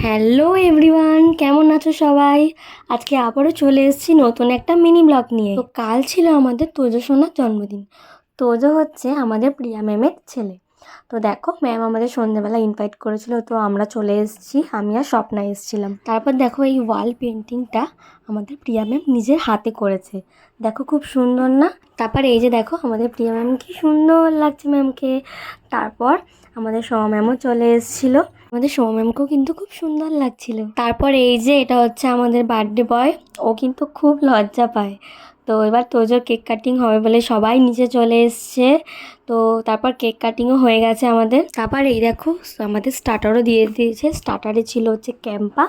Hello everyone, কেমন আছো সবাই? আজকে আবারও চলে এসেছি নতুন একটা মিনি ব্লগ নিয়ে। তো কাল ছিল আমাদের তোজো সোনার জন্মদিন। তোজো হচ্ছে আমাদের প্রিয়া ম্যামের ছেলে। তো দেখো, ম্যাম আমাদের সন্ধ্যেবেলা ইনভাইট করেছিল, তো আমরা চলে এসেছি। আমি আর স্বপ্না এসেছিলাম। তারপর দেখো, এই ওয়াল পেন্টিংটা আমাদের প্রিয়া ম্যাম নিজের হাতে করেছে। দেখো খুব সুন্দর না? তারপর এই যে দেখো আমাদের প্রিয়া ম্যাম, কি সুন্দর লাগছে ম্যামকে। তারপর আমাদের সৌম্য ম্যামও চলে এসেছিলো। আমাদের সৌম্য ম্যামকেও কিন্তু খুব সুন্দর লাগছিল। তারপর এই যে এটা হচ্ছে আমাদের বার্থডে বয়, ও কিন্তু খুব লজ্জা পায়। তো এবার তোজোর কেক কাটিং হবে বলে সবাই নিচে চলে এসছে। তো তারপর কেক কাটিংও হয়ে গেছে আমাদের। তারপর এই দেখো আমাদের স্টার্টারও দিয়ে দিয়েছে। স্টার্টারে ছিল হচ্ছে ক্যাম্পা,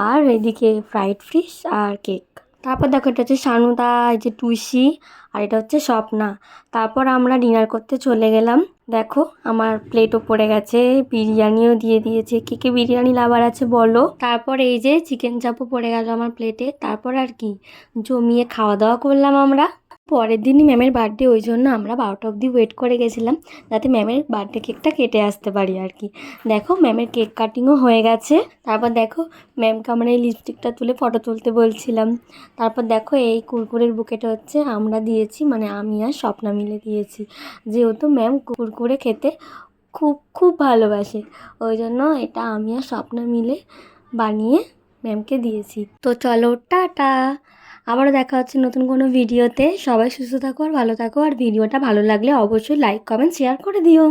আর এদিকে ফ্রাইড ফিশ আর কেক। তারপর দেখো, এটা হচ্ছে সানুদা, এই যে টুসি, আর এটা হচ্ছে স্বপ্না। তারপর আমরা ডিনার করতে চলে গেলাম। দেখো আমার প্লেটও পড়ে গেছে, বিরিয়ানিও দিয়ে দিয়েছে। কে কে বিরিয়ানি লাভার আছে বলো। তারপর এই যে চিকেন চাপও পড়ে গেল আমার প্লেটে। তারপর আর কি জমিয়ে খাওয়া দাওয়া করলাম আমরা। পরের দিনই ম্যামের বার্থডে, ওই জন্য আমরা 12টা অবধি ওয়েট করে গেছিলাম, যাতে ম্যামের বার্থডে কেকটা কেটে আসতে পারি আর কি। দেখো ম্যামের কেক কাটিংও হয়ে গেছে। তারপর দেখো ম্যামকে আমরা এই লিপস্টিকটা তুলে ফটো তুলতে বলছিলাম। তারপর দেখো এই কুরকুরের বুকেটা হচ্ছে আমরা দিয়েছি, মানে আমি আর স্বপ্না মিলে দিয়েছি, যেহেতু ম্যাম কুরকুরে খেতে খুব খুব ভালোবাসে, ওই জন্য এটা আমি আর স্বপ্না মিলে বানিয়ে ম্যামকে দিয়েছি। তো চলো টাটা, আবারও দেখা হচ্ছে নতুন কোনো ভিডিওতে। সবাই সুস্থ থাকো আর ভালো থাকো, আর ভিডিওটা ভালো লাগলে অবশ্যই লাইক কমেন্ট শেয়ার করে দিও।